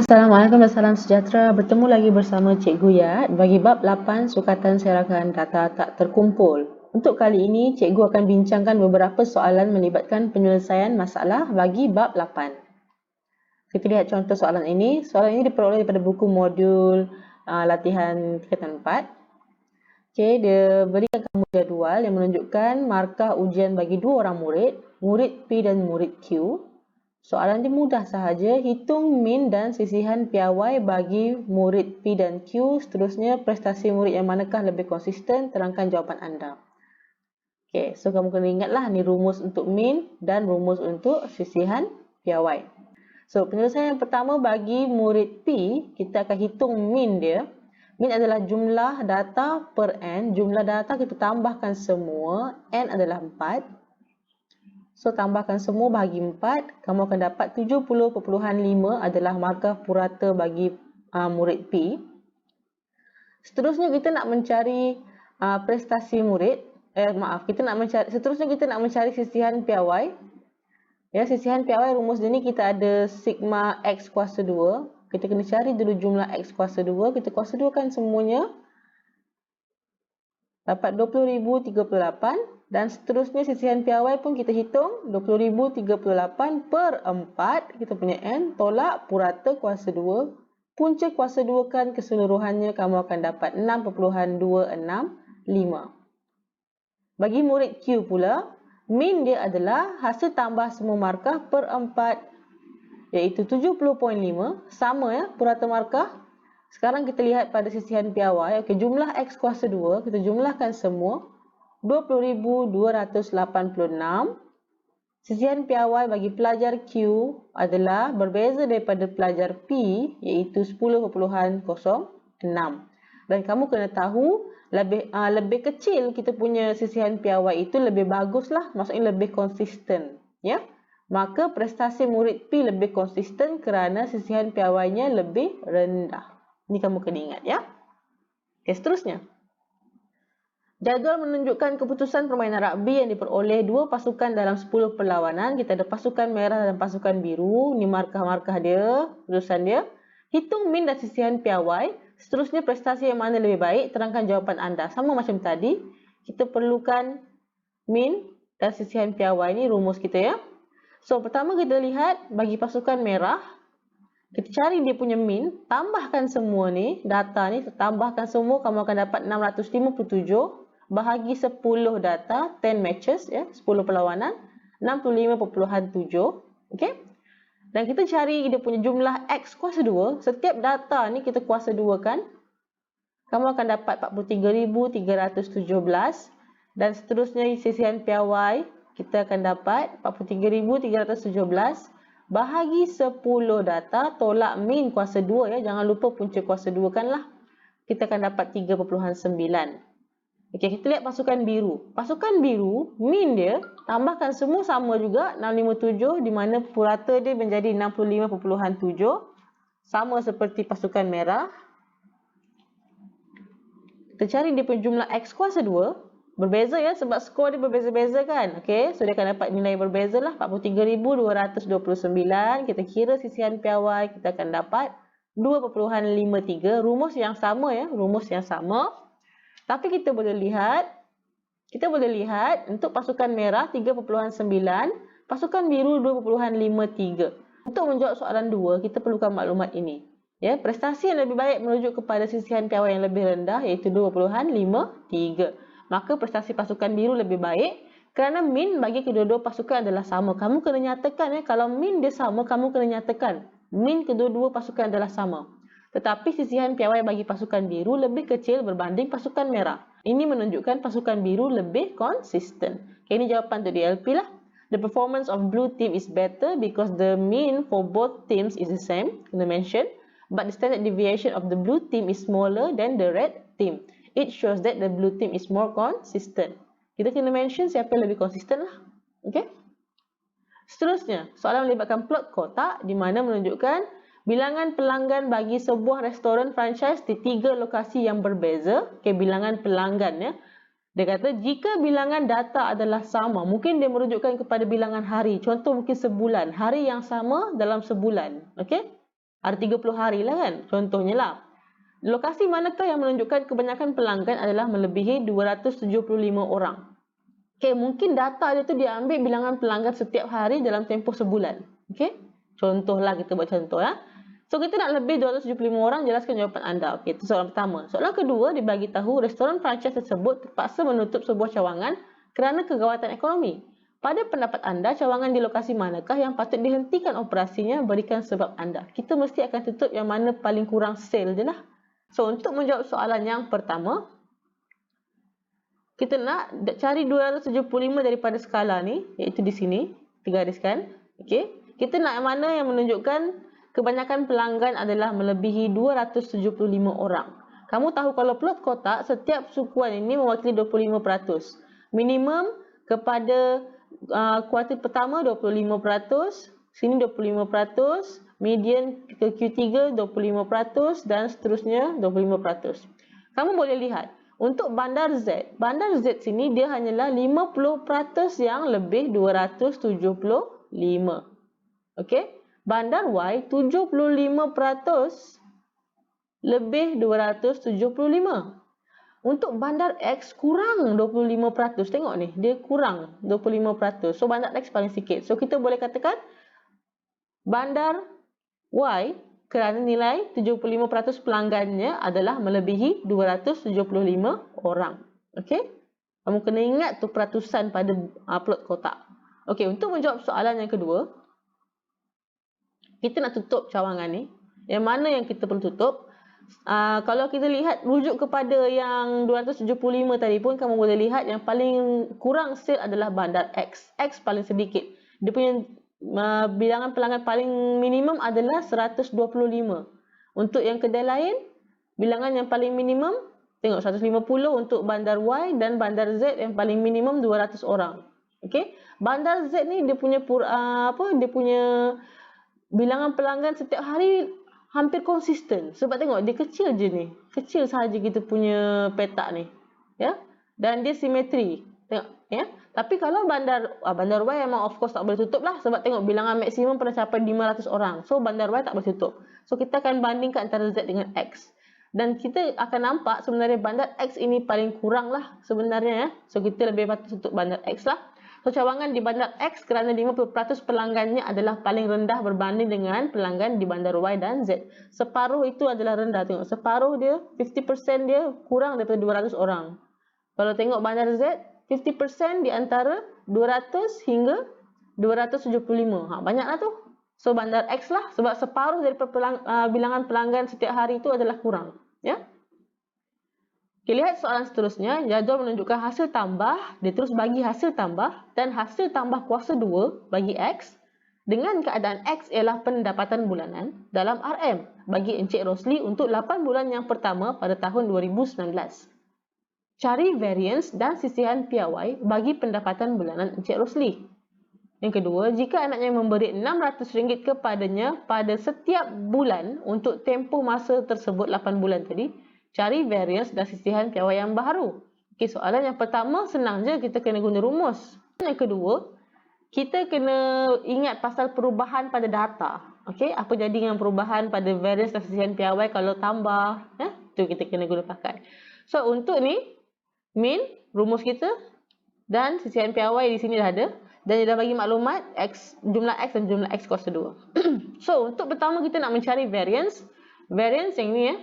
Assalamualaikum dan salam sejahtera. Bertemu lagi bersama Cikgu Yat bagi bab 8 sukatan serakan data tak terkumpul. Untuk kali ini, Cikgu akan bincangkan beberapa soalan melibatkan penyelesaian masalah bagi bab 8. Kita lihat contoh soalan ini. Soalan ini diperoleh daripada buku modul latihan tingkatan 4. Okay, dia berikan kamu jadual yang menunjukkan markah ujian bagi dua orang murid P dan murid Q. Soalan dia mudah sahaja, hitung min dan sisihan piawai bagi murid P dan Q, seterusnya prestasi murid yang manakah lebih konsisten, terangkan jawapan anda. Okey, so kamu kena ingatlah ni rumus untuk min dan rumus untuk sisihan piawai. So penyelesaian yang pertama bagi murid P, kita akan hitung min dia. Min adalah jumlah data per n, jumlah data kita tambahkan semua, n adalah 4. So, tambahkan semua bahagi 4, kamu akan dapat 70.5 adalah markah purata bagi murid P. Seterusnya kita nak mencari prestasi murid, seterusnya kita nak mencari sisihan piawai. Ya, sisihan piawai rumus dia ni kita ada sigma X kuasa 2. Kita kena cari dulu jumlah X kuasa 2, kita kuasa 2 kan semuanya. Dapat 20,038 dan seterusnya sisihan piawai pun kita hitung 20,038 per 4 kita punya N tolak purata kuasa 2 punca kuasa 2 kan keseluruhannya kamu akan dapat 6.265. Bagi murid Q pula, min dia adalah hasil tambah semua markah per 4 iaitu 70.5, sama ya purata markah. Sekarang kita lihat pada sisihan piawai. Okey, jumlah X kuasa 2, kita jumlahkan semua. 20,286. Sisihan piawai bagi pelajar Q adalah berbeza daripada pelajar P, iaitu 10.06. Dan kamu kena tahu, lebih kecil kita punya sisihan piawai itu lebih baguslah, maksudnya lebih konsisten. Ya? Maka prestasi murid P lebih konsisten kerana sisihan piawainya lebih rendah. Ini kamu kena ingat ya. Okay, seterusnya. Jadual menunjukkan keputusan permainan rugby yang diperoleh dua pasukan dalam 10 perlawanan. Kita ada pasukan merah dan pasukan biru. Ini markah-markah dia, keputusan dia. Hitung min dan sisihan piawai. Seterusnya prestasi yang mana lebih baik, terangkan jawapan anda. Sama macam tadi, kita perlukan min dan sisihan piawai. Ini rumus kita ya. So, pertama kita lihat bagi pasukan merah. Kita cari dia punya min, tambahkan semua ni, data ni, tambahkan semua, kamu akan dapat 657 bahagi 10 data, 10 matches, ya, 10 perlawanan, 65.7, okey? Dan kita cari dia punya jumlah X kuasa 2, setiap data ni kita kuasa 2 kan, kamu akan dapat 43,317 dan seterusnya sisihan piawai, kita akan dapat 43,317 bahagi 10 data, tolak min kuasa 2 ya. Jangan lupa punca kuasa 2 kan lah. Kita akan dapat 3.9. Okey, kita lihat pasukan biru. Pasukan biru, min dia, tambahkan semua sama juga, 657, di mana purata dia menjadi 65.7. Sama seperti pasukan merah. Kita cari dia punya jumlah X kuasa 2. Berbeza ya, sebab skor dia berbeza-beza kan. Okey, so dia akan dapat nilai berbeza lah, 43,229. Kita kira sisihan piawai, kita akan dapat 2.53. Rumus yang sama ya, rumus yang sama. Tapi kita boleh lihat untuk pasukan merah 3.9, pasukan biru 2.53. Untuk menjawab soalan 2, kita perlukan maklumat ini. Ya, prestasi yang lebih baik merujuk kepada sisihan piawai yang lebih rendah iaitu 2.53. Maka prestasi pasukan biru lebih baik kerana min bagi kedua-dua pasukan adalah sama. Kamu kena nyatakan ya, kalau min dia sama, kamu kena nyatakan min kedua-dua pasukan adalah sama. Tetapi sisihan piawai bagi pasukan biru lebih kecil berbanding pasukan merah. Ini menunjukkan pasukan biru lebih konsisten. Okay, ini jawapan untuk DLP lah. The performance of blue team is better because the mean for both teams is the same, kena mention. But the standard deviation of the blue team is smaller than the red team. It shows that the blue team is more consistent. Kita kena mention siapa yang lebih konsisten lah. Okay? Seterusnya, soalan melibatkan plot kotak di mana menunjukkan bilangan pelanggan bagi sebuah restoran franchise di 3 lokasi yang berbeza. Okay, bilangan pelanggan ya. Dia kata jika bilangan data adalah sama, mungkin dia merujukkan kepada bilangan hari. Contoh mungkin sebulan, hari yang sama dalam sebulan. Okay? Ada 30 hari lah kan, contohnya lah. Lokasi manakah yang menunjukkan kebanyakan pelanggan adalah melebihi 275 orang? Okay, mungkin data dia tu dia ambil bilangan pelanggan setiap hari dalam tempoh sebulan. Okay, contohlah kita buat contoh lah. So, kita nak lebih 275 orang, jelaskan jawapan anda. Okay, itu soalan pertama. Soalan kedua, dibagi tahu restoran franchise tersebut terpaksa menutup sebuah cawangan kerana kegawatan ekonomi. Pada pendapat anda, cawangan di lokasi manakah yang patut dihentikan operasinya? Berikan sebab anda. Kita mesti akan tutup yang mana paling kurang sale je lah. So, untuk menjawab soalan yang pertama, kita nak cari 275 daripada skala ni, iaitu di sini, digariskan. Okay. Kita nak yang mana yang menunjukkan kebanyakan pelanggan adalah melebihi 275 orang. Kamu tahu kalau plot kotak, setiap sukuan ini mewakili 25%. Minimum kepada kuartil pertama 25%, sini 25%, median ke Q3 25% dan seterusnya 25%. Kamu boleh lihat, untuk bandar Z sini dia hanyalah 50% yang lebih 275. Okey? Bandar Y 75% lebih 275. Untuk bandar X kurang 25%. Tengok ni, dia kurang 25%. So bandar X paling sikit. So kita boleh katakan bandar Y kerana nilai 75% pelanggannya adalah melebihi 275 orang. Okey? Kamu kena ingat tu peratusan pada plot kotak. Okey, untuk menjawab soalan yang kedua, kita nak tutup cawangan ni. Yang mana yang kita perlu tutup? Kalau kita lihat rujuk kepada yang 275 tadi pun, kamu boleh lihat yang paling kurang sale adalah bandar X. X paling sedikit. Dia punya bilangan pelanggan paling minimum adalah 125. Untuk yang kedai lain, bilangan yang paling minimum, tengok 150 untuk bandar Y dan bandar Z yang paling minimum 200 orang. Okey? Bandar Z ni dia punya dia punya bilangan pelanggan setiap hari hampir konsisten. Sebab tengok dia kecil je ni. Kecil sahaja kita punya petak ni. Ya. Dan dia simetri. Tengok ya. Tapi kalau bandar Y memang of course tak boleh tutup lah, sebab tengok bilangan maksimum pernah capai 500 orang. So bandar Y tak boleh tutup. So kita akan bandingkan antara Z dengan X. Dan kita akan nampak sebenarnya bandar X ini paling kurang lah sebenarnya ya. So kita lebih patut tutup bandar X lah. So cawangan di bandar X kerana 50% pelanggannya adalah paling rendah berbanding dengan pelanggan di bandar Y dan Z. Separuh itu adalah rendah. Tengok separuh dia, 50% dia kurang daripada 200 orang. Kalau tengok bandar Z, 50% di antara 200 hingga 275. Banyaklah tu. So bandar X lah, sebab separuh daripada bilangan pelanggan setiap hari itu adalah kurang. Ya. Okay, lihat soalan seterusnya. Jadual menunjukkan hasil tambah, dia terus bagi hasil tambah dan hasil tambah kuasa 2 bagi X dengan keadaan X ialah pendapatan bulanan dalam RM bagi Encik Rosli untuk 8 bulan yang pertama pada tahun 2019. Cari variance dan sisihan piawai bagi pendapatan bulanan Encik Rosli. Yang kedua, jika anaknya memberi RM600 kepadanya pada setiap bulan untuk tempoh masa tersebut 8 bulan tadi, cari variance dan sisihan piawai yang baru. Okey, soalan yang pertama senang je, kita kena guna rumus. Yang kedua, kita kena ingat pasal perubahan pada data. Okey, apa jadi dengan perubahan pada variance dan sisihan piawai kalau tambah? Itu kita kena guna pakai. So untuk ni, min, rumus kita dan sisihan piawai di sini dah ada. Dan dia dah bagi maklumat jumlah X dan jumlah X kuasa 2. So untuk pertama kita nak mencari variance. Variance yang ni ya.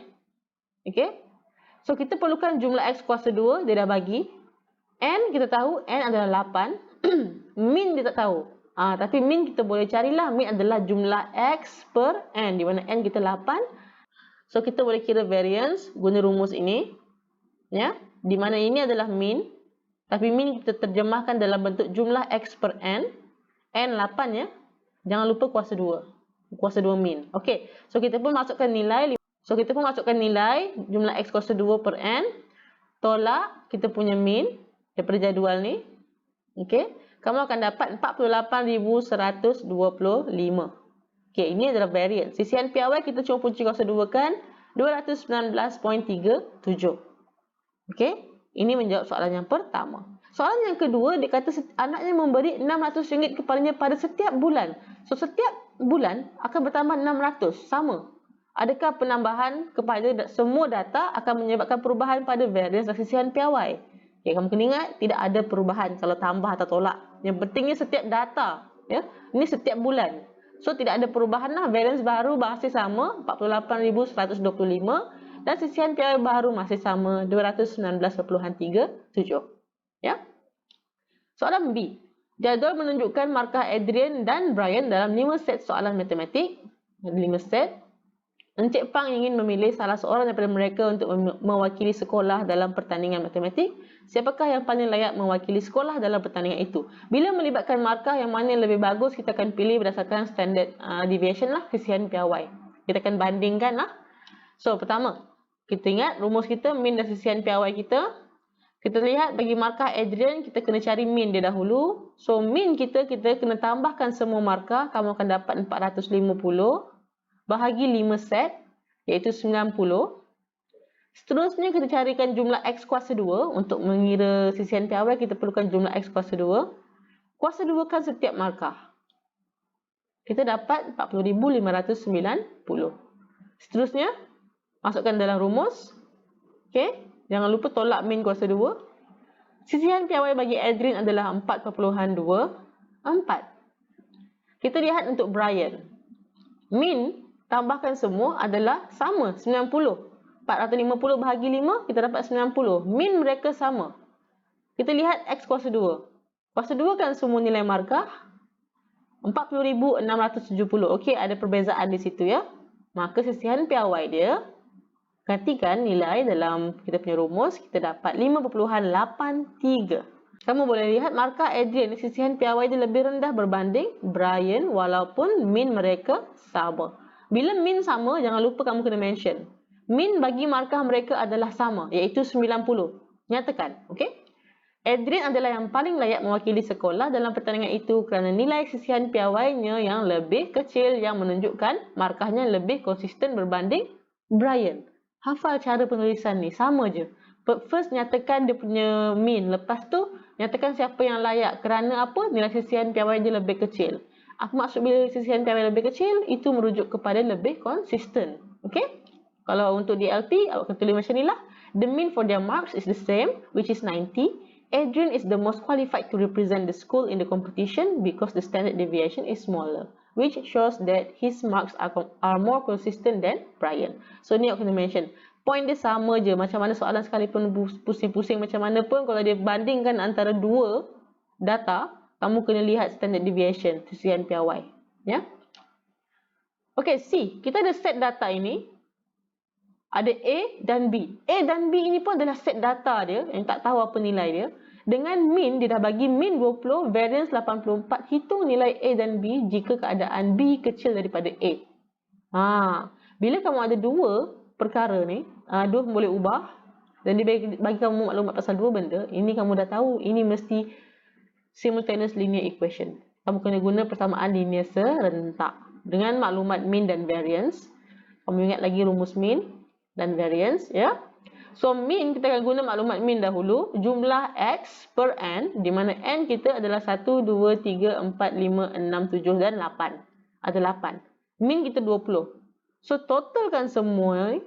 Okey. So kita perlukan jumlah X kuasa 2, dia dah bagi. N kita tahu, N adalah 8. Min dia tak tahu. Tapi min kita boleh carilah. Min adalah jumlah X per N, di mana N kita 8. So kita boleh kira variance guna rumus ini. Ya, di mana ini adalah min. Tapi min kita terjemahkan dalam bentuk jumlah X per N. N 8 ya. Jangan lupa kuasa 2. Kuasa 2 min. Okey. So kita pun masukkan nilai jumlah X kuasa 2 per N. Tolak kita punya min daripada jadual ni. Okey. Kamu akan dapat 48,125. Okey, ini adalah variance. Sisihan piawai kita cuma punca kuasa 2 kan. 219.37. Okey. Ini menjawab soalan yang pertama. Soalan yang kedua, dia kata anaknya memberi RM600 kepadanya pada setiap bulan. So, setiap bulan akan bertambah 600. Sama. Adakah penambahan kepada semua data akan menyebabkan perubahan pada variance dan sisihan piawai? Okay, kamu kena ingat, tidak ada perubahan kalau tambah atau tolak. Yang pentingnya setiap data. Ya? Ini setiap bulan. So, tidak ada perubahan lah. Variance baru masih sama, 48,125. Dan sisihan piawai baru masih sama, 219,37. Ya? Soalan B. Jadual menunjukkan markah Adrian dan Brian dalam 5 set soalan matematik. 5 set. Encik Pang ingin memilih salah seorang daripada mereka untuk mewakili sekolah dalam pertandingan matematik. Siapakah yang paling layak mewakili sekolah dalam pertandingan itu? Bila melibatkan markah, yang mana yang lebih bagus, kita akan pilih berdasarkan standard deviation lah, sisihan piawai. Kita akan bandingkan lah. So, pertama, kita ingat rumus kita, min dan sisihan piawai kita. Kita lihat bagi markah Adrian, kita kena cari min dia dahulu. So, min kita kena tambahkan semua markah. Kamu akan dapat 450. Bahagi 5 set, iaitu 90. Seterusnya kita carikan jumlah X kuasa 2. Untuk mengira sisihan piawai, kita perlukan jumlah X kuasa 2. Kuasa 2 kan setiap markah. Kita dapat 40,590. Seterusnya, masukkan dalam rumus. Okay. Jangan lupa tolak min kuasa 2. Sisihan piawai bagi Adrian adalah 4,24. Kita lihat untuk Brian. Min tambahkan semua adalah sama, 90. 450 bahagi 5, kita dapat 90. Min mereka sama. Kita lihat X kuasa 2. Kuasa 2 kan semua nilai markah. 40,670. Okey, ada perbezaan di situ ya. Maka sisihan piawai dia, gantikan nilai dalam kita punya rumus, kita dapat 5.83. Kamu boleh lihat markah Adrian, sisihan piawai dia lebih rendah berbanding Brian walaupun min mereka sama. Bila min sama, jangan lupa kamu kena mention. Min bagi markah mereka adalah sama, iaitu 90. Nyatakan, okey? Adrian adalah yang paling layak mewakili sekolah dalam pertandingan itu kerana nilai sisihan piawainya yang lebih kecil yang menunjukkan markahnya lebih konsisten berbanding Brian. Hafal cara penulisan ni, sama je. First, nyatakan dia punya min. Lepas tu, nyatakan siapa yang layak. Kerana apa? Nilai sisihan piawai dia lebih kecil. Apa maksud bila sisihan piawai lebih kecil? Itu merujuk kepada lebih konsisten. Okay? Kalau untuk DLT, awak akan tulis macam ni lah. The mean for their marks is the same, which is 90. Adrian is the most qualified to represent the school in the competition because the standard deviation is smaller, which shows that his marks are more consistent than Brian. So, ni awak kena mention. Point dia sama je. Macam mana soalan sekalipun pusing-pusing macam mana pun, kalau dia bandingkan antara dua data, kamu kena lihat standard deviation, sisihan piawai. Ya? Okey, C. Kita ada set data ini. Ada A dan B. A dan B ini pun adalah set data dia, yang tak tahu apa nilai dia. Dengan min, dia dah bagi min 20, variance 84. Hitung nilai A dan B jika keadaan B kecil daripada A. Bila kamu ada dua perkara ni, dua boleh ubah, dan dia bagi kamu maklumat pasal dua benda, ini kamu dah tahu, ini mesti simultaneous linear equation. Kamu kena guna persamaan linear serentak. Dengan maklumat min dan variance, kamu ingat lagi rumus min dan variance, ya. So, min kita akan guna maklumat min dahulu. Jumlah X per N, di mana N kita adalah 1, 2, 3, 4, 5, 6, 7 dan 8. Ada 8. Min kita 20. So, totalkan semua,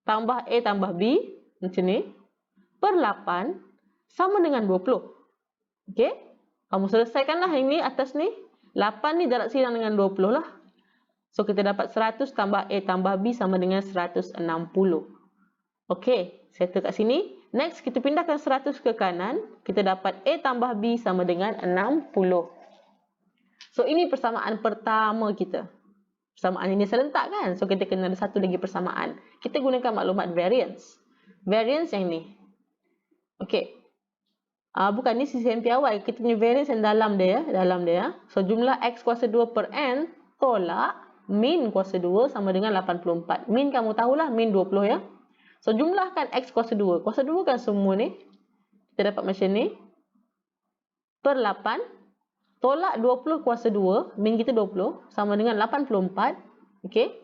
tambah A tambah B, macam ni, per 8, sama dengan 20. Okay? Kamu selesaikanlah ini atas ni. 8 ni jarak silang dengan 20 lah. So, kita dapat 100 tambah A tambah B sama dengan 160. Okey, settle kat sini. Next, kita pindahkan 100 ke kanan. Kita dapat A tambah B sama dengan 60. So, ini persamaan pertama kita. Persamaan ini serentak kan? So, kita kena ada satu lagi persamaan. Kita gunakan maklumat variance. Variance yang ni. Okey. Bukan ni sisihan piawai. Kita punya variance yang dalam dia. So, jumlah X kuasa 2 per N tolak min kuasa 2 sama dengan 84. Min kamu tahulah, min 20 ya. So, jumlahkan X kuasa 2. Kuasa 2 kan semua ni. Kita dapat macam ni. Per 8. Tolak 20 kuasa 2. Min kita 20. Sama dengan 84. Okey.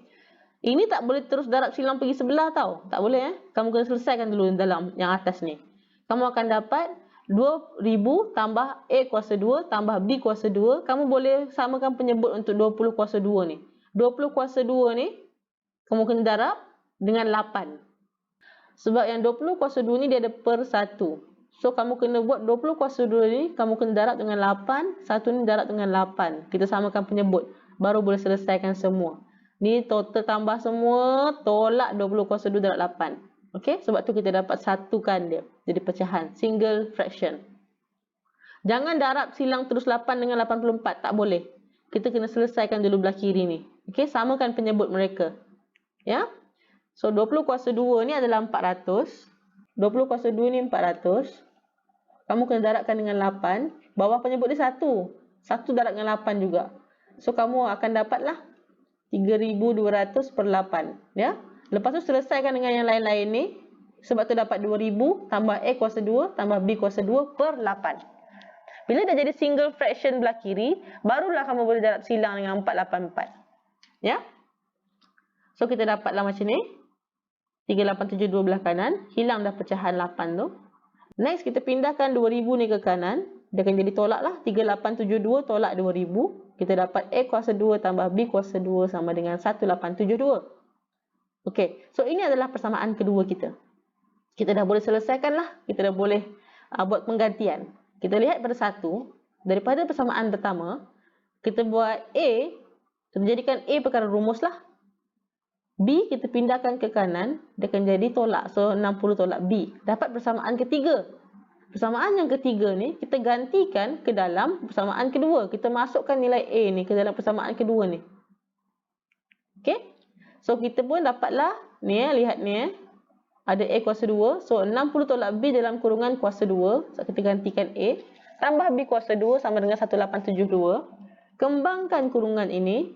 Ini tak boleh terus darab silang pergi sebelah tau. Tak boleh ya. Kamu kena selesaikan dulu dalam yang atas ni. Kamu akan dapat 2000 tambah A kuasa 2 tambah B kuasa 2. Kamu boleh samakan penyebut untuk 20 kuasa 2 ni. 20 kuasa 2 ni kamu kena darab dengan 8. Sebab yang 20 kuasa 2 ni dia ada per 1. So, kamu kena buat 20 kuasa 2 ni, kamu kena darab dengan 8. 1 ni darab dengan 8. Kita samakan penyebut. Baru boleh selesaikan semua. Ni total tambah semua, tolak 20 kuasa 2 darab 8. Okey, sebab tu kita dapat satukan dia. Jadi pecahan, single fraction. Jangan darab silang terus 8 dengan 84. Tak boleh. Kita kena selesaikan dulu belah kiri ni. Okey, samakan penyebut mereka. Ya. So, 20 kuasa 2 ni adalah 400. 20 kuasa 2 ni 400. Kamu kena darabkan dengan 8. Bawah penyebut dia 1. 1 darab dengan 8 juga. So, kamu akan dapatlah 3,200 per 8. Ya. Lepas tu selesaikan dengan yang lain-lain ni. Sebab tu dapat 2,000 tambah A kuasa 2 tambah B kuasa 2 per 8. Bila dah jadi single fraction belah kiri, barulah kamu boleh darab silang dengan 484. Ya. So, kita dapatlah macam ni. 3872 belah kanan. Hilang dah pecahan 8 tu. Next, kita pindahkan 2000 ni ke kanan. Dia akan jadi tolak lah. 3872 tolak 2000. Kita dapat A kuasa 2 tambah B kuasa 2 sama dengan 1872. Okey. So, ini adalah persamaan kedua kita. Kita dah boleh selesaikan lah. Kita dah boleh buat penggantian. Kita lihat pada satu. Daripada persamaan pertama, kita buat A. Kita jadikan A perkara rumus lah. B kita pindahkan ke kanan, dia akan jadi tolak. So, 60 tolak B. Dapat persamaan ketiga. Persamaan yang ketiga ni, kita gantikan ke dalam persamaan kedua. Kita masukkan nilai A ni ke dalam persamaan kedua ni. Okay? So, kita pun dapatlah, ni lihat ni ada A kuasa 2. So, 60 tolak B dalam kurungan kuasa 2. So, kita gantikan A. Tambah B kuasa 2 sama dengan 1872. Kembangkan kurungan ini.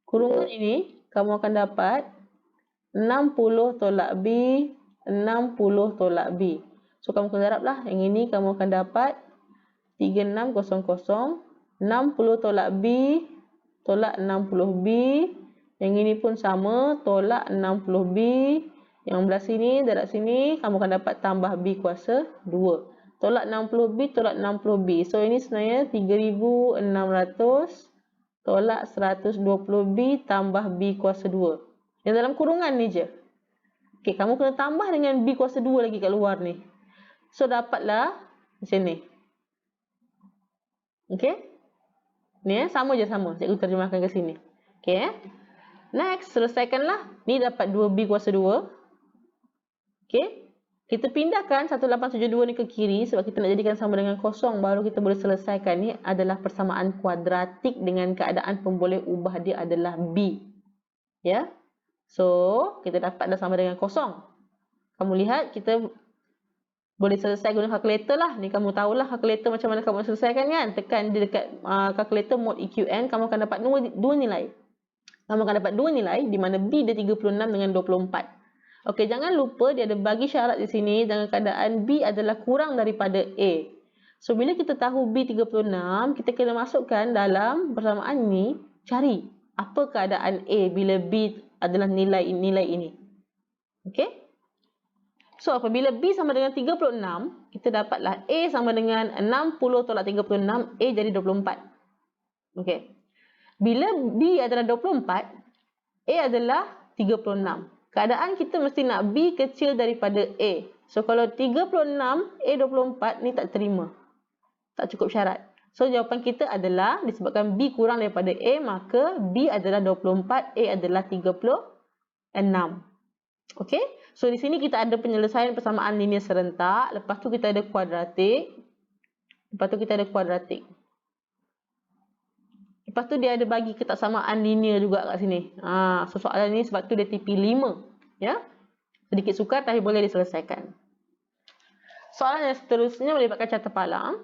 Kurungan ini, kamu akan dapat 60 tolak B, 60 tolak B. So, kamu kena darab lah. Yang ini kamu akan dapat 3600. 60 tolak B, tolak 60B. Yang ini pun sama, tolak 60B. Yang belah sini, darab sini, kamu akan dapat tambah B kuasa 2. Tolak 60B, tolak 60B. So, ini sebenarnya 3600 tolak 120B tambah B kuasa 2. Yang dalam kurungan ni je. Okey, kamu kena tambah dengan B kuasa 2 lagi kat luar ni. So, dapatlah macam ni. Okey. Ni sama je sama. Cikgu terjemahkan ke sini. Okey Next, selesaikanlah. Ni dapat 2B kuasa 2. Okey. Kita pindahkan 1872 ni ke kiri sebab kita nak jadikan sama dengan kosong. Baru kita boleh selesaikan. Ni adalah persamaan kuadratik dengan keadaan pemboleh ubah dia adalah B. Ya. So, kita dapat dah sama dengan kosong. Kamu lihat, kita boleh selesai guna kalkulator lah. Ni kamu tahulah kalkulator macam mana kamu selesaikan kan. Tekan di dekat kalkulator mode EQN, kamu akan dapat dua nilai. Kamu akan dapat dua nilai di mana B dia 36 dengan 24. Okey, jangan lupa dia ada bagi syarat di sini dengan keadaan B adalah kurang daripada A. So, bila kita tahu B 36, kita kena masukkan dalam persamaan ni, cari apa keadaan A bila B adalah nilai ini. Okey? So, apabila B sama dengan 36, kita dapatlah A sama dengan 60 tolak 36, A jadi 24. Okey. Bila B adalah 24, A adalah 36. Keadaan kita mesti nak B kecil daripada A. So, kalau 36, A 24 ni tak terima. Tak cukup syarat. So, jawapan kita adalah disebabkan B kurang daripada A, maka B adalah 24, A adalah 36. Okey? So, di sini kita ada penyelesaian persamaan linear serentak. Lepas tu kita ada kuadratik. Lepas tu dia ada bagi ketaksamaan linear juga kat sini. So, soalan ni sebab tu dia TP5. Ya? Sedikit sukar tapi boleh diselesaikan. Soalan yang seterusnya melibatkan carta palang.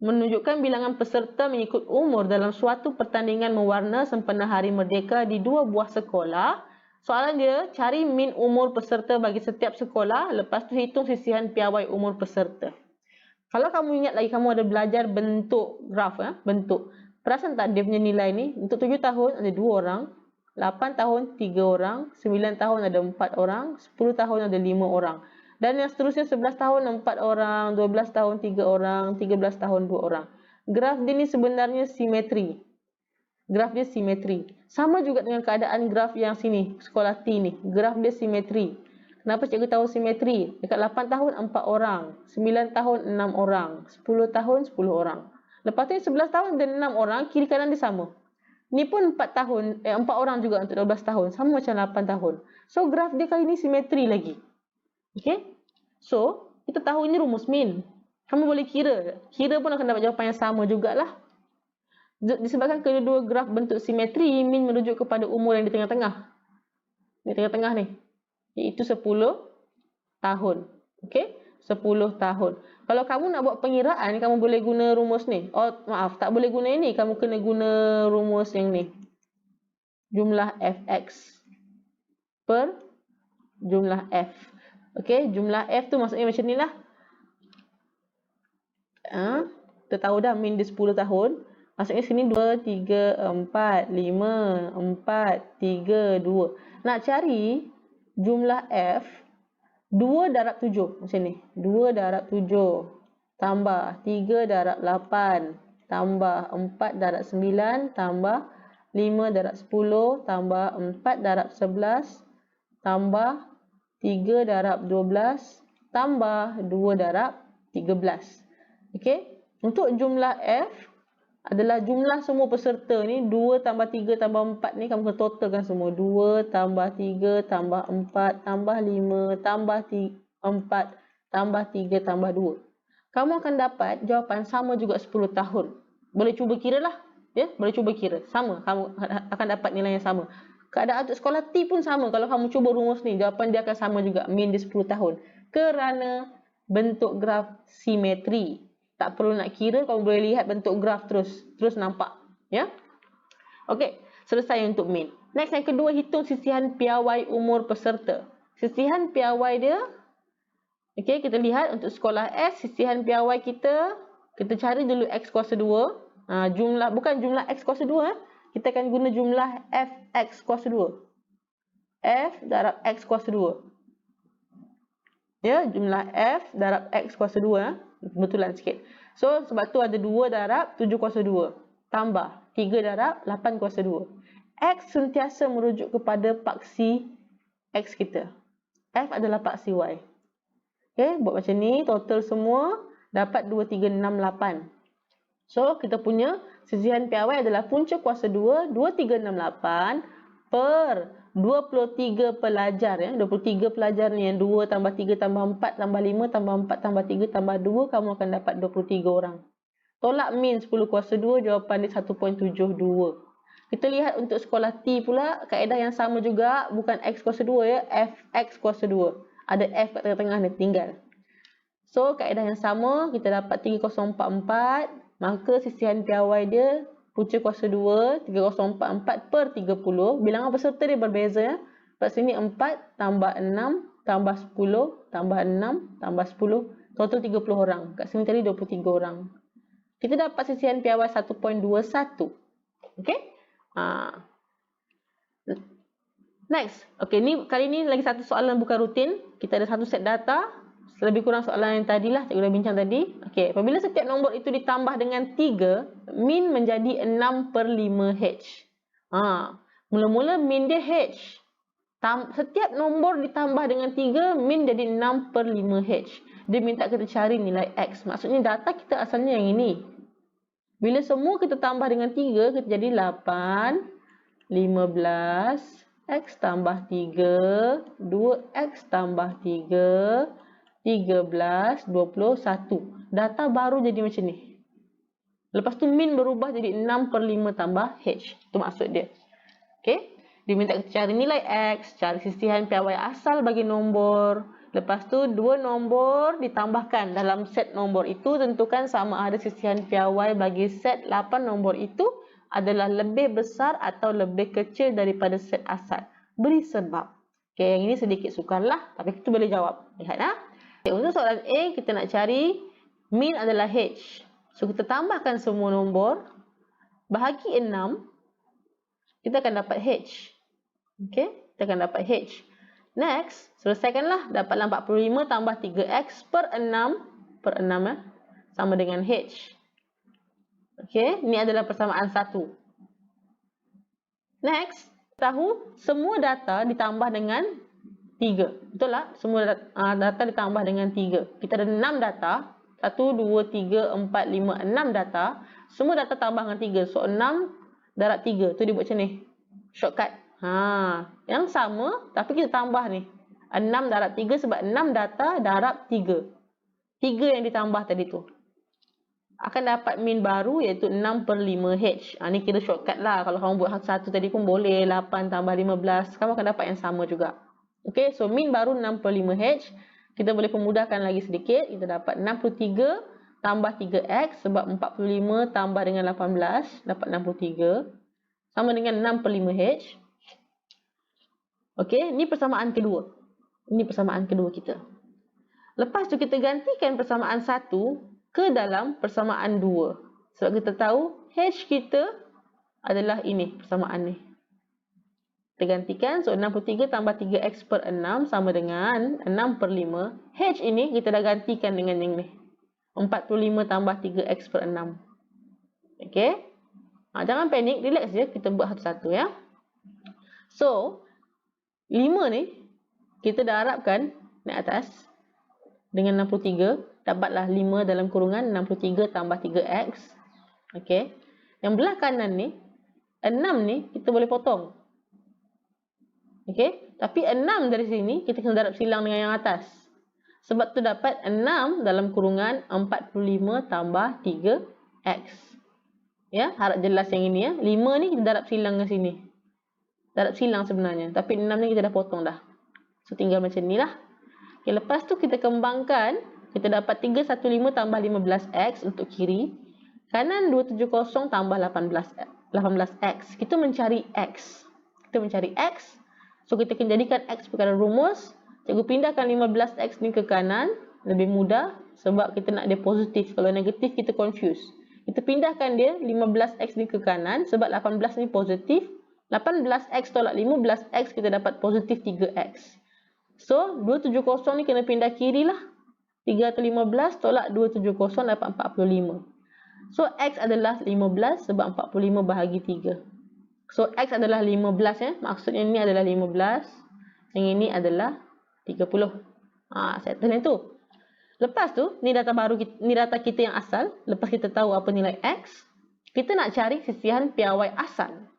Menunjukkan bilangan peserta mengikut umur dalam suatu pertandingan mewarna sempena Hari Merdeka di dua buah sekolah. Soalan dia, cari min umur peserta bagi setiap sekolah. Lepas tu hitung sisihan piawai umur peserta. Kalau kamu ingat lagi, kamu ada belajar bentuk graf. Bentuk. Perasan tak dia punya nilai ni? Untuk 7 tahun ada 2 orang. 8 tahun 3 orang. 9 tahun ada 4 orang. 10 tahun ada 5 orang. Dan yang seterusnya 11 tahun 4 orang, 12 tahun 3 orang, 13 tahun 2 orang. Graf dia ni sebenarnya simetri. Graf dia simetri. Sama juga dengan keadaan graf yang sini, sekolah T ni. Graf dia simetri. Kenapa cikgu tahu simetri? Dekat 8 tahun 4 orang, 9 tahun 6 orang, 10 tahun 10 orang. Lepas tu 11 tahun dan 6 orang, kiri kanan dia sama. Ni pun 4 tahun, 4 orang juga untuk 12 tahun. Sama macam 8 tahun. So, graf dia kali ni simetri lagi. Okay? So, kita tahu ini rumus min. Kamu boleh kira. Kira pun akan dapat jawapan yang sama jugalah. Disebabkan kedua-dua graf bentuk simetri, min merujuk kepada umur yang di tengah-tengah. Di tengah-tengah ni. Iaitu 10 tahun. Okey? 10 tahun. Kalau kamu nak buat pengiraan, kamu boleh guna rumus ni. Oh, maaf. Tak boleh guna ini. Kamu kena guna rumus yang ni. Jumlah fx per jumlah f. Okey? Jumlah f tu maksudnya macam ni lah. Kita tahu dah min dia 10 tahun. Maksudnya sini 2, 3, 4, 5, 4, 3, 2. Nak cari jumlah f 2 darab 7 macam ni. 2 darab 7 tambah 3 darab 8 tambah 4 darab 9 tambah 5 darab 10 tambah 4 darab 11 tambah 3 darab 12 tambah 2 darab 13. Okey? Untuk jumlah f adalah jumlah semua peserta ni 2 tambah 3 tambah 4 ni kamu kena totalkan semua. 2 tambah 3 tambah 4 tambah 5 tambah 4 tambah 3 tambah 2. Kamu akan dapat jawapan sama juga 10 tahun. Boleh cuba kira lah. Ya? Boleh cuba kira. Sama. Kamu akan dapat nilai yang sama. Keadaan untuk sekolah T pun sama. Kalau kamu cuba rumus ni, jawapan dia akan sama juga. Min dia 10 tahun. Kerana bentuk graf simetri. Tak perlu nak kira, kamu boleh lihat bentuk graf terus nampak. Ya? Okey, selesai untuk min. Next, yang kedua, hitung sisihan piawai umur peserta. Sisihan piawai dia, okey, kita lihat untuk sekolah S, sisihan piawai kita cari dulu X kuasa 2. Bukan jumlah X kuasa 2. Kita akan guna jumlah Fx kuasa 2. F darab X kuasa 2. Ya, jumlah F darab X kuasa 2. Kebetulan sikit. So, sebab tu ada 2 darab 7 kuasa 2. Tambah 3 darab 8 kuasa 2. X sentiasa merujuk kepada paksi X kita. F adalah paksi Y. Okay, buat macam ni. Total semua dapat 2, 3, 6, 8. So, kita punya sisihan piawai adalah punca kuasa 2, 2, 3, 6, 8 per 23 pelajar. Ya. 23 pelajar ni yang 2 tambah 3 tambah 4 tambah 5 tambah 4 tambah 3 tambah 2. Kamu akan dapat 23 orang. Tolak min 10 kuasa 2. Jawapan dia 1.72. Kita lihat untuk sekolah T pula. Kaedah yang sama juga. Bukan X kuasa 2 ya. Fx kuasa 2. Ada F kat tengah-tengah ni tinggal. So kaedah yang sama. Kita dapat 3044. Maka sisihan piawai dia punca kuasa 2, 3044 per 30. Bilangan peserta dia berbeza. Ya. Kat sini 4 tambah 6 tambah 10 tambah 6 tambah 10. Total 30 orang. Kat sini tadi 23 orang. Kita dapat sisihan piawai 1.21. Okey? Next. Okey, kali ni lagi satu soalan bukan rutin. Kita ada satu set data. Lebih kurang soalan yang tadilah cikgu dah bincang tadi. Okey, apabila setiap nombor itu ditambah dengan 3, min menjadi 6 per 5H. Mula-mula min dia H. Setiap nombor ditambah dengan 3, min jadi 6 per 5H. Dia minta kita cari nilai X. Maksudnya data kita asalnya yang ini. Bila semua kita tambah dengan 3, kita jadi 8, 15, X tambah 3, 2X tambah 3, 13, 21. Data baru jadi macam ni. Lepas tu min berubah jadi 6 per 5 tambah H. Itu maksud dia. Okay. Dia minta kita cari nilai X, cari sisihan piawai asal bagi nombor. Lepas tu 2 nombor ditambahkan. Dalam set nombor itu tentukan sama ada sisihan piawai bagi set 8 nombor itu adalah lebih besar atau lebih kecil daripada set asal. Beri sebab. Okay, yang ini sedikit sukar lah. Tapi kita boleh jawab. Lihat lah. Okay, untuk soalan A, kita nak cari min adalah H. So, kita tambahkan semua nombor. Bahagi 6. Kita akan dapat H. Okay, kita akan dapat H. Next, selesaikanlah. Dapatlah 45 tambah 3X per 6. Per 6 ya. Sama dengan H. Okay, ini adalah persamaan 1. Next, tahu semua data ditambah dengan 3. Betul tak? Semua data ditambah dengan 3. Kita ada 6 data. 1, 2, 3, 4, 5, 6 data. Semua data tambah dengan 3. So, 6 darab 3. Tu dia buat macam ni. Shortcut. Yang sama, tapi kita tambah ni. 6 darab 3 sebab 6 data darab 3. 3 yang ditambah tadi tu. Akan dapat min baru iaitu 6 per 5H. Ni kira shortcut lah. Kalau kamu buat satu tadi pun boleh. 8 tambah 15. Kamu akan dapat yang sama juga. Okay, so min baru 6 per 5H. Kita boleh pemudahkan lagi sedikit. Kita dapat 63 tambah 3X sebab 45 tambah dengan 18. Dapat 63. Sama dengan 6 per 5H. Okay, ni persamaan kedua. Ini persamaan kedua kita. Lepas tu kita gantikan persamaan 1 ke dalam persamaan 2. Sebab kita tahu H kita adalah ini persamaan ni. Kita gantikan. So 63 tambah 3X per 6 sama dengan 6 per 5. H ini kita dah gantikan dengan yang ni. 45 tambah 3X per 6. Okay. Jangan panik. Relax je. Kita buat satu-satu ya. So 5 ni kita dah harapkan naik atas dengan 63. Dapatlah 5 dalam kurungan 63 tambah 3X. Okay. Yang belah kanan ni 6 ni kita boleh potong. Okay. Tapi 6 dari sini kita kena darab silang dengan yang atas. Sebab tu dapat 6 dalam kurungan 45 tambah 3X. Ya, harap jelas yang ini ya. 5 ni kita darab silang dengan sini. Darab silang sebenarnya. Tapi 6 ni kita dah potong dah. So tinggal macam ni lah. Okay, lepas tu kita kembangkan. Kita dapat 315 tambah 15X untuk kiri. Kanan 270 tambah 18X. Kita mencari X. Kita mencari X. So kita akan jadikan X perkara rumus. Cikgu pindahkan 15X ni ke kanan. Lebih mudah. Sebab kita nak dia positif. Kalau negatif kita confuse. Kita pindahkan dia 15X ni ke kanan. Sebab 18 ni positif. 18X tolak 15X kita dapat positif 3X. So, 270 ni kena pindah kiri lah. 315 tolak 270 dapat 45. So, X adalah 15 sebab 45 bahagi 3. So, X adalah 15 ya. Maksudnya ni adalah 15. Yang ini adalah 30. Settle itu. Lepas tu, ni data baru kita, ni data kita yang asal. Lepas kita tahu apa nilai X, kita nak cari sisihan piawai asal.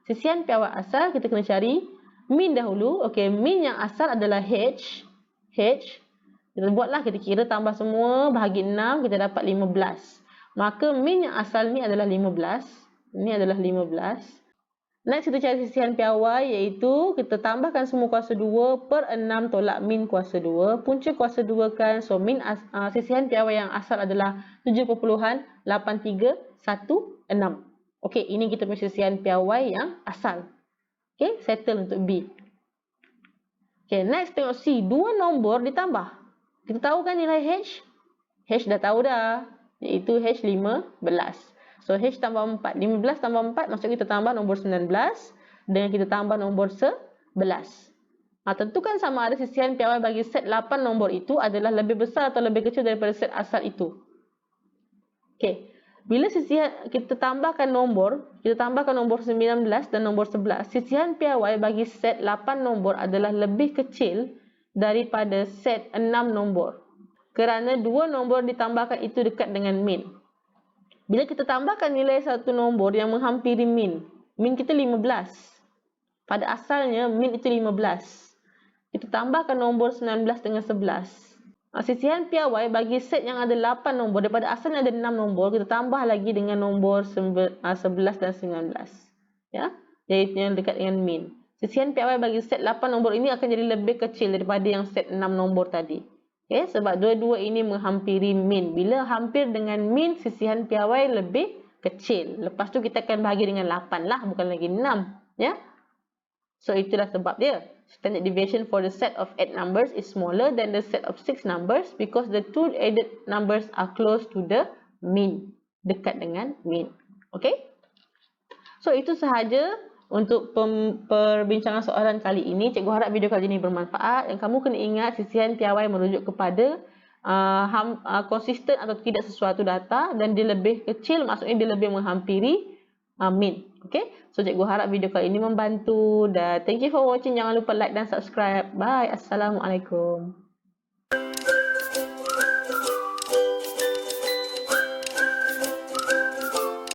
Sisihan piawai asal kita kena cari min dahulu. Okey, min yang asal adalah H. Kita buatlah, kita kira tambah semua bahagi 6 kita dapat 15. Maka min yang asal ni adalah 15. Ini adalah 15. Next kita cari sisihan piawai iaitu kita tambahkan semua kuasa 2 per 6 tolak min kuasa 2. Punca kuasa 2 kan. So min sisihan piawai yang asal adalah 7.8316. Okey, ini kita punya sisihan piawai yang asal. Okey, settle untuk B. Okey, next tengok C. Dua nombor ditambah. Kita tahu kan nilai H? H dah tahu dah. Iaitu H 15. So, H tambah 4. 15 tambah 4 maksud kita tambah nombor 19. Dengan kita tambah nombor 11. Tentukan sama ada sisihan piawai bagi set 8 nombor itu adalah lebih besar atau lebih kecil daripada set asal itu. Okey. Bila sisihan kita tambahkan nombor 19 dan nombor 11, sisihan piawai bagi set 8 nombor adalah lebih kecil daripada set 6 nombor. Kerana dua nombor ditambahkan itu dekat dengan min. Bila kita tambahkan nilai satu nombor yang menghampiri min kita 15. Pada asalnya min itu 15. Kita tambahkan nombor 19 dengan 11. Sisihan piawai bagi set yang ada 8 nombor, daripada asalnya ada 6 nombor, kita tambah lagi dengan nombor 11 dan 19. Ya, iaitu yang dekat dengan min. Sisihan piawai bagi set 8 nombor ini akan jadi lebih kecil daripada yang set 6 nombor tadi. Okay, sebab dua-dua ini menghampiri min. Bila hampir dengan min, sisihan piawai lebih kecil. Lepas tu kita akan bahagi dengan 8 lah, bukan lagi 6. Ya. So itulah sebab dia. Standard deviation for the set of 8 numbers is smaller than the set of 6 numbers because the two added numbers are close to the mean. Dekat dengan mean. Okay? So itu sahaja untuk perbincangan soalan kali ini. Cikgu harap video kali ini bermanfaat. Dan kamu kena ingat sisihan piawai merujuk kepada konsisten atau tidak sesuatu data. Dan dia lebih kecil, maksudnya dia lebih menghampiri Amin. Okay? So cikgu harap video kali ini membantu dan thank you for watching. Jangan lupa like dan subscribe. Bye. Assalamualaikum.